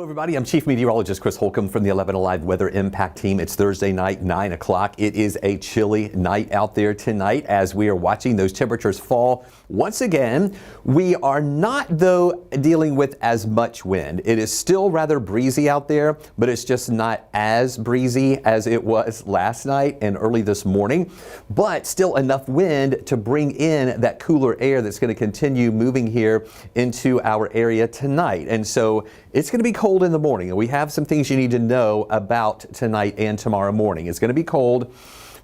Hello everybody, I'm Chief Meteorologist Chris Holcomb from the 11 Alive Weather Impact Team. It's Thursday night, 9 o'clock. It is a chilly night out there tonight as we are watching those temperatures fall. Once again, we are not, though, dealing with as much wind. It is still rather breezy out there, but it's just not as breezy as it was last night and early this morning, but still enough wind to bring in that cooler air that's going to continue moving here into our area tonight. And so it's going to be cold in the morning, and we have some things you need to know about tonight and tomorrow morning. It's going to be cold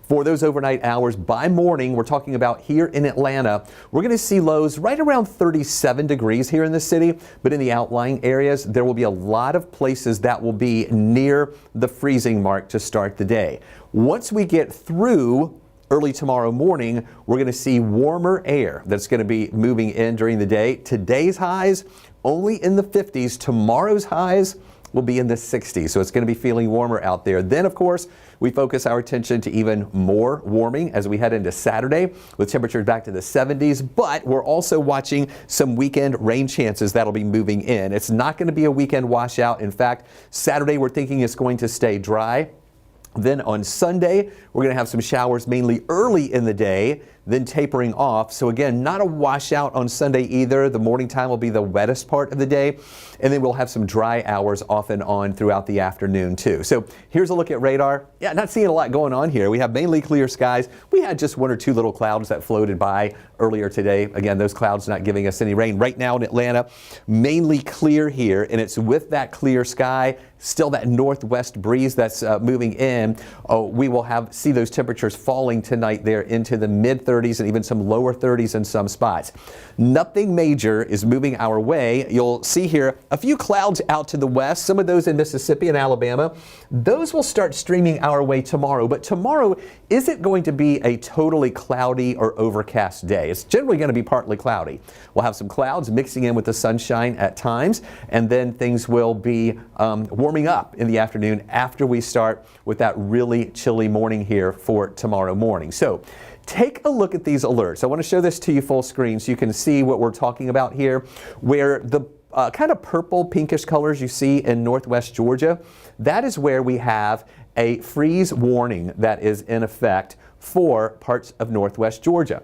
for those overnight hours. By morning, we're talking about here in Atlanta, we're going to see lows right around 37 degrees here in the city, but in the outlying areas, there will be a lot of places that will be near the freezing mark to start the day. Once we get through early tomorrow morning, we're going to see warmer air that's going to be moving in during the day. Today's highs only in the 50s. Tomorrow's highs will be in the 60s, so it's going to be feeling warmer out there. Then, of course, we focus our attention to even more warming as we head into Saturday with temperatures back to the 70s, but we're also watching some weekend rain chances that'll be moving in. It's not going to be a weekend washout. In fact, Saturday we're thinking it's going to stay dry. Then on Sunday, we're going to have some showers mainly early in the day, then tapering off. So again, not a washout on Sunday either. The morning time will be the wettest part of the day. And then we'll have some dry hours off and on throughout the afternoon too. So here's a look at radar. Yeah, not seeing a lot going on here. We have mainly clear skies. We had just one or two little clouds that floated by earlier today. Again, those clouds not giving us any rain. Right now in Atlanta, mainly clear here, and it's with that clear sky, still that northwest breeze that's moving in. We will see those temperatures falling tonight there into the mid-30s and even some lower 30s in some spots. Nothing major is moving our way. You'll see here a few clouds out to the west, some of those in Mississippi and Alabama. Those will start streaming our way tomorrow, but tomorrow isn't going to be a totally cloudy or overcast day. It's generally going to be partly cloudy. We'll have some clouds mixing in with the sunshine at times, and then things will be warming up in the afternoon after we start with that really chilly morning here for tomorrow morning. So take a look at these alerts. I want to show this to you full screen so you can see what we're talking about here, where the kind of purple pinkish colors you see in northwest Georgia, that is where we have a freeze warning that is in effect for parts of northwest Georgia.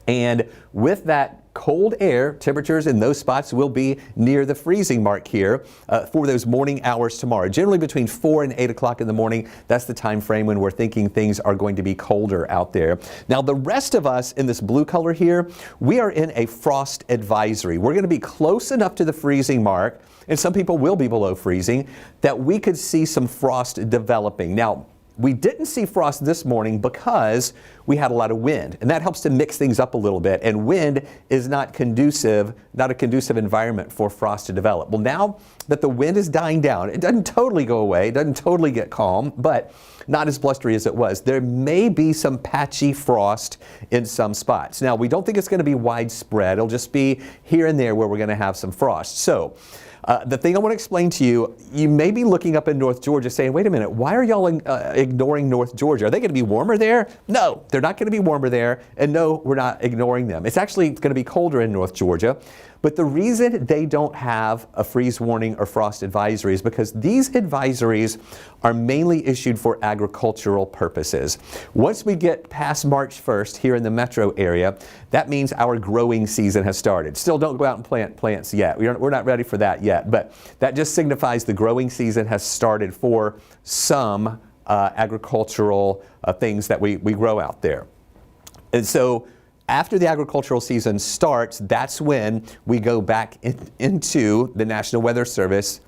And with that cold air, temperatures in those spots will be near the freezing mark here for those morning hours tomorrow. Generally between 4 and 8 o'clock in the morning, that's the time frame when we're thinking things are going to be colder out there. Now, the rest of us in this blue color here, we are in a frost advisory. We're going to be close enough to the freezing mark, and some people will be below freezing, that we could see some frost developing. Now, we didn't see frost this morning because we had a lot of wind, and that helps to mix things up a little bit. And wind is not a conducive environment for frost to develop. Well, now that the wind is dying down, it doesn't totally go away, it doesn't totally get calm, but not as blustery as it was. There may be some patchy frost in some spots. Now, we don't think it's going to be widespread. It'll just be here and there where we're going to have some frost. So the thing I want to explain to you, you may be looking up in North Georgia saying, wait a minute, why are y'all ignoring North Georgia? Are they going to be warmer there? No, they're not going to be warmer there. And no, we're not ignoring them. It's actually going to be colder in North Georgia. But the reason they don't have a freeze warning or frost advisory is because these advisories are mainly issued for agricultural purposes. Once we get past March 1st here in the metro area, that means our growing season has started. Still don't go out and plant plants yet. We're not ready for that yet, but that just signifies the growing season has started for some agricultural things that we grow out there. And so after the agricultural season starts, that's when we go back into the National Weather Service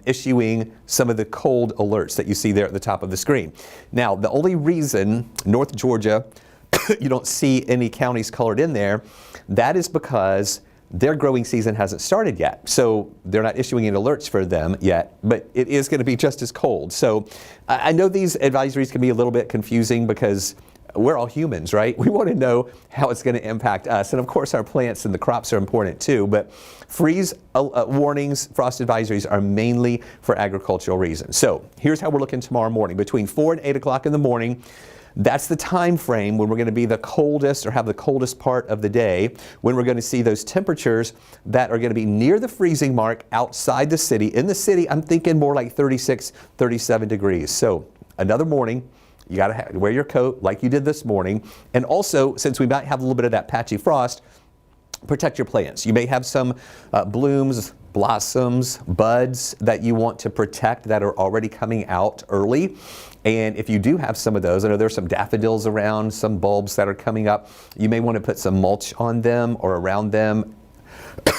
issuing some of the cold alerts that you see there at the top of the screen. Now, the only reason North Georgia, you don't see any counties colored in there, that is because their growing season hasn't started yet. So they're not issuing any alerts for them yet, but it is going to be just as cold. So I know these advisories can be a little bit confusing because we're all humans, right? We want to know how it's going to impact us. And of course, our plants and the crops are important too. But freeze warnings, frost advisories are mainly for agricultural reasons. So here's how we're looking tomorrow morning. Between 4 and 8 o'clock in the morning, That's the time frame when we're going to be the coldest or have the coldest part of the day, when we're going to see those temperatures that are going to be near the freezing mark outside the city. In the city, I'm thinking more like 36, 37 degrees. So another morning, you got to wear your coat like you did this morning. And also, since we might have a little bit of that patchy frost, protect your plants. You may have some blooms, blossoms, buds that you want to protect that are already coming out early. And if you do have some of those, I know there's some daffodils around, some bulbs that are coming up, you may want to put some mulch on them or around them,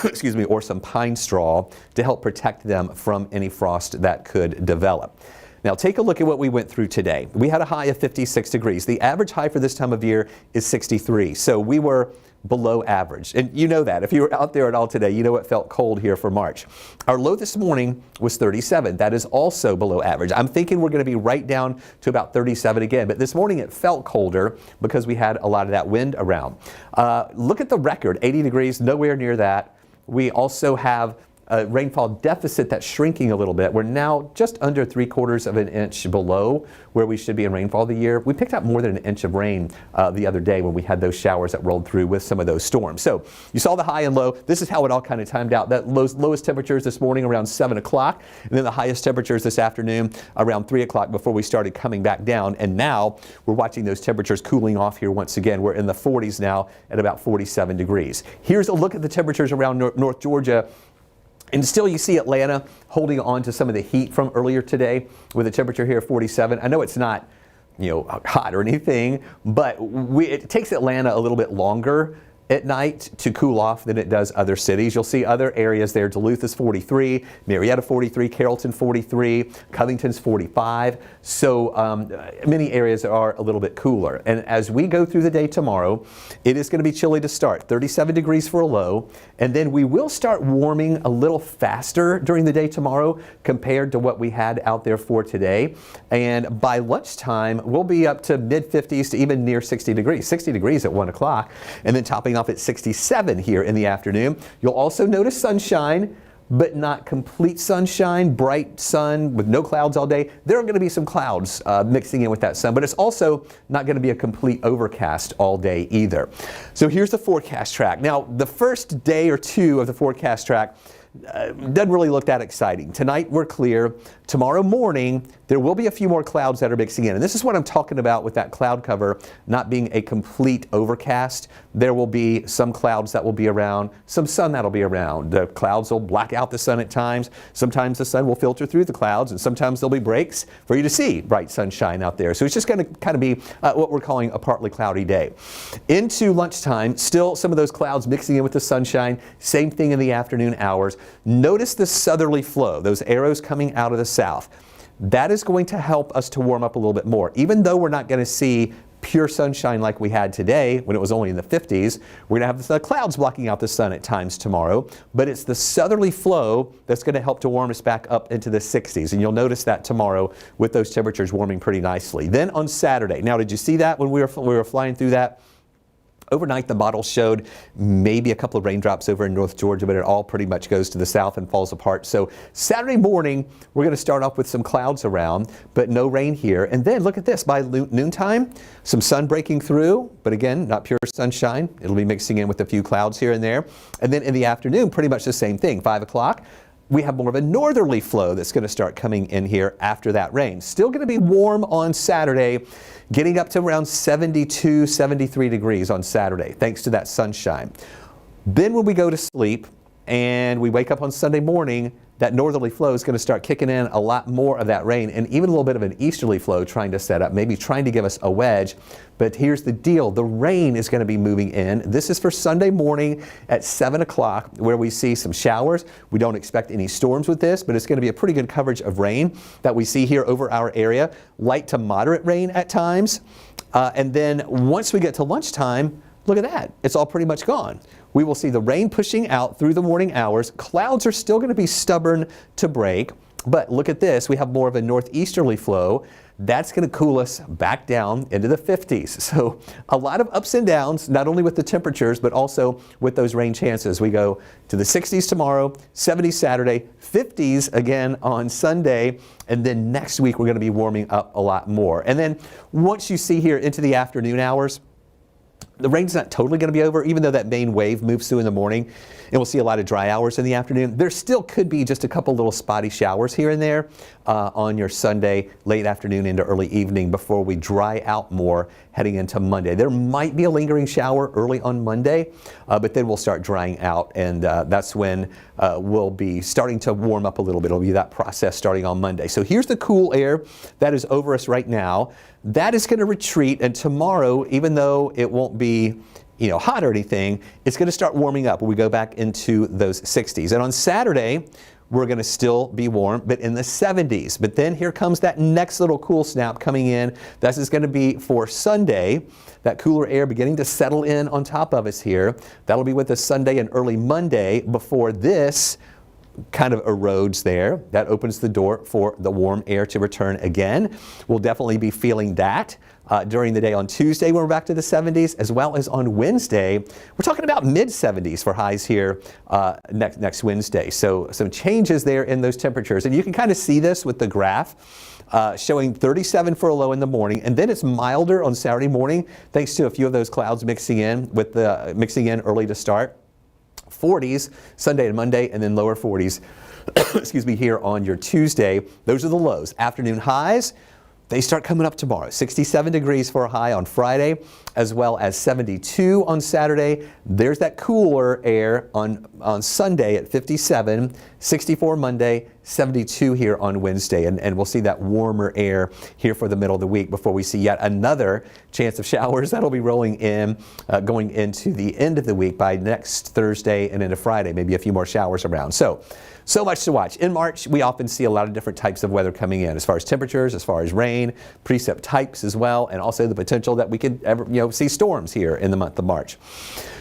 excuse me, or some pine straw to help protect them from any frost that could develop. Now take a look at what we went through today. We had a high of 56 degrees. The average high for this time of year is 63. So we were below average. And you know that. If you were out there at all today, you know it felt cold here for March. Our low this morning was 37. That is also below average. I'm thinking we're going to be right down to about 37 again. But this morning it felt colder because we had a lot of that wind around. Look at the record, 80 degrees, nowhere near that. We also have a rainfall deficit that's shrinking a little bit. We're now just under 3/4 of an inch below where we should be in rainfall the year. We picked up more than an inch of rain the other day when we had those showers that rolled through with some of those storms. So you saw the high and low. This is how it all kind of timed out. That lowest temperatures this morning around 7 o'clock, and then the highest temperatures this afternoon around 3 o'clock before we started coming back down. And now we're watching those temperatures cooling off here once again. We're in the 40s now at about 47 degrees. Here's a look at the temperatures around North Georgia. And still you see Atlanta holding on to some of the heat from earlier today with a temperature here of 47. I know it's not, hot or anything, but it takes Atlanta a little bit longer at night to cool off than it does other cities. You'll see other areas there. Duluth is 43, Marietta 43, Carrollton 43, Covington's 45. So many areas are a little bit cooler. And as we go through the day tomorrow, it is going to be chilly to start. 37 degrees for a low. And then we will start warming a little faster during the day tomorrow compared to what we had out there for today. And by lunchtime, we'll be up to mid-50s to even near 60 degrees. 60 degrees at 1 o'clock. And then topping off at 67 here in the afternoon. You'll also notice sunshine, but not complete sunshine, bright sun with no clouds all day. There are going to be some clouds mixing in with that sun, but it's also not going to be a complete overcast all day either. So here's the forecast track. Now, the first day or two of the forecast track doesn't really look that exciting. Tonight we're clear. Tomorrow morning there will be a few more clouds that are mixing in. And this is what I'm talking about with that cloud cover not being a complete overcast. There will be some clouds that will be around, some sun that'll be around. The clouds will black out the sun at times. Sometimes the sun will filter through the clouds, and sometimes there'll be breaks for you to see bright sunshine out there. So it's just going to kind of be what we're calling a partly cloudy day. Into lunchtime, still some of those clouds mixing in with the sunshine. Same thing in the afternoon hours. Notice the southerly flow, those arrows coming out of the south. That is going to help us to warm up a little bit more. Even though we're not going to see pure sunshine like we had today when it was only in the 50s, we're going to have the clouds blocking out the sun at times tomorrow, but it's the southerly flow that's going to help to warm us back up into the 60s. And you'll notice that tomorrow with those temperatures warming pretty nicely. Then on Saturday, now did you see that when we were flying through that? Overnight, the model showed maybe a couple of raindrops over in North Georgia, but it all pretty much goes to the south and falls apart. So Saturday morning, we're going to start off with some clouds around, but no rain here. And then look at this, by noontime, some sun breaking through, but again, not pure sunshine. It'll be mixing in with a few clouds here and there. And then in the afternoon, pretty much the same thing, 5 o'clock. We have more of a northerly flow that's going to start coming in here after that rain. Still going to be warm on Saturday, getting up to around 72, 73 degrees on Saturday, thanks to that sunshine. Then when we go to sleep and we wake up on Sunday morning, that northerly flow is going to start kicking in a lot more of that rain, and even a little bit of an easterly flow trying to set up, maybe trying to give us a wedge. But here's the deal. The rain is going to be moving in. This is for Sunday morning at 7 o'clock, where we see some showers. We don't expect any storms with this, but it's going to be a pretty good coverage of rain that we see here over our area. Light to moderate rain at times. And then once we get to lunchtime, look at that. It's all pretty much gone. We will see the rain pushing out through the morning hours. Clouds are still going to be stubborn to break, but look at this. We have more of a northeasterly flow that's going to cool us back down into the 50s. So a lot of ups and downs, not only with the temperatures, but also with those rain chances. We go to the 60s tomorrow, 70s Saturday, 50s again on Sunday, and then next week we're going to be warming up a lot more. And then once you see here into the afternoon hours, the rain's not totally going to be over, even though that main wave moves through in the morning, and we'll see a lot of dry hours in the afternoon. There still could be just a couple little spotty showers here and there on your Sunday, late afternoon into early evening before we dry out more heading into Monday. There might be a lingering shower early on Monday, but then we'll start drying out, and that's when we'll be starting to warm up a little bit. It'll be that process starting on Monday. So here's the cool air that is over us right now. That is going to retreat, and tomorrow, even though it won't be hot or anything, it's going to start warming up when we go back into those 60s. And on Saturday, we're going to still be warm, but in the 70s. But then here comes that next little cool snap coming in. This is going to be for Sunday. That cooler air beginning to settle in on top of us here. That'll be with us Sunday and early Monday before this kind of erodes there. That opens the door for the warm air to return again. We'll definitely be feeling that during the day on Tuesday when we're back to the 70s, as well as on Wednesday. We're talking about mid-70s for highs here next Wednesday. So some changes there in those temperatures. And you can kind of see this with the graph showing 37 for a low in the morning, and then it's milder on Saturday morning thanks to a few of those clouds mixing in early to start. 40s Sunday and Monday, and then lower 40s excuse me, here on your Tuesday. Those are the lows. Afternoon highs, they start coming up tomorrow. 67 degrees for a high on Friday, as well as 72 on Saturday. There's that cooler air on Sunday at 57, 64 Monday, 72 here on Wednesday. And we'll see that warmer air here for the middle of the week before we see yet another chance of showers. That'll be rolling in, going into the end of the week by next Thursday and into Friday, maybe a few more showers around. So much to watch. In March, we often see a lot of different types of weather coming in, as far as temperatures, as far as rain, precip types as well, and also the potential that we could ever see storms here in the month of March.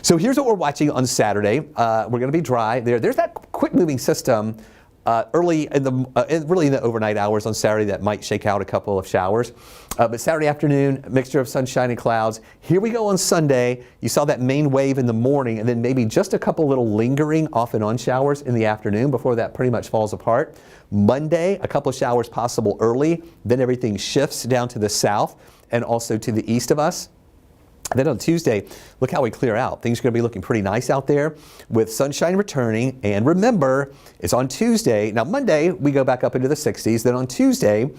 So here's what we're watching on Saturday. We're going to be dry. There's that quick moving system really in the overnight hours on Saturday that might shake out a couple of showers. But Saturday afternoon, mixture of sunshine and clouds. Here we go on Sunday. You saw that main wave in the morning, and then maybe just a couple little lingering off and on showers in the afternoon before that pretty much falls apart. Monday, a couple of showers possible early. Then everything shifts down to the south and also to the east of us. Then on Tuesday, look how we clear out. Things are going to be looking pretty nice out there with sunshine returning. And remember, it's on Tuesday. Now Monday, we go back up into the 60s. Then on Tuesday,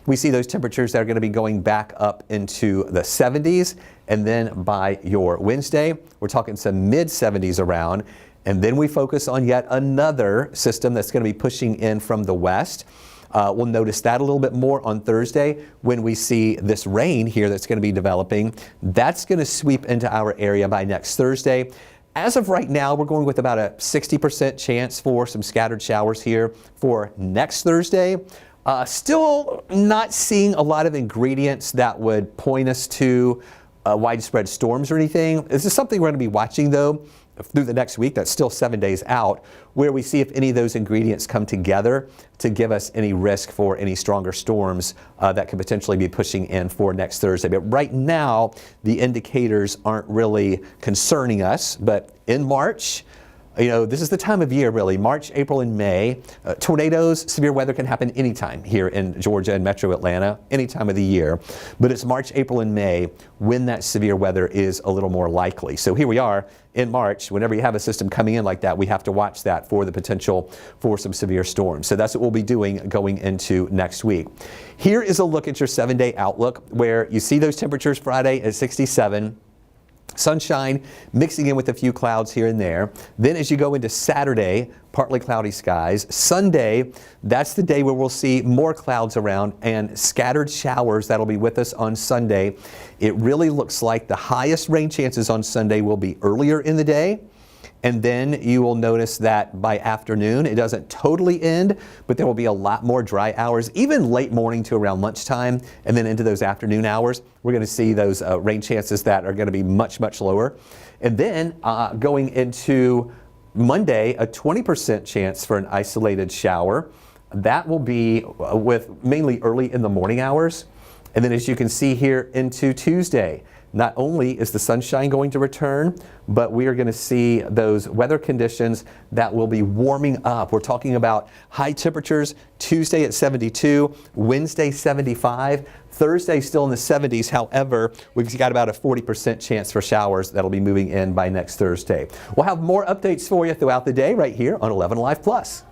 we see those temperatures that are going to be going back up into the 70s. And then by your Wednesday, we're talking some mid-70s around. And then we focus on yet another system that's going to be pushing in from the west. We'll notice that a little bit more on Thursday when we see this rain here that's going to be developing. That's going to sweep into our area by next Thursday. As of right now, we're going with about a 60% chance for some scattered showers here for next Thursday. Still not seeing a lot of ingredients that would point us to widespread storms or anything. This is something we're going to be watching, though, through the next week. That's still 7 days out, where we see if any of those ingredients come together to give us any risk for any stronger storms that could potentially be pushing in for next Thursday. But right now, the indicators aren't really concerning us. But in March, this is the time of year, really, March, April, and May. Tornadoes, severe weather can happen anytime here in Georgia and metro Atlanta, any time of the year. But it's March, April, and May when that severe weather is a little more likely. So here we are in March. Whenever you have a system coming in like that, we have to watch that for the potential for some severe storms. So that's what we'll be doing going into next week. Here is a look at your 7-day outlook where you see those temperatures Friday at 67. Sunshine mixing in with a few clouds here and there. Then as you go into Saturday, partly cloudy skies. Sunday, that's the day where we'll see more clouds around and scattered showers that'll be with us on Sunday. It really looks like the highest rain chances on Sunday will be earlier in the day. And then you will notice that by afternoon, it doesn't totally end, but there will be a lot more dry hours, even late morning to around lunchtime, and then into those afternoon hours. We're going to see those rain chances that are going to be much, much lower. And then going into Monday, a 20% chance for an isolated shower. That will be with mainly early in the morning hours. And then as you can see here into Tuesday, not only is the sunshine going to return, but we are going to see those weather conditions that will be warming up. We're talking about high temperatures Tuesday at 72, Wednesday 75, Thursday still in the 70s. However, we've got about a 40% chance for showers that'll be moving in by next Thursday. We'll have more updates for you throughout the day right here on 11 Alive Plus.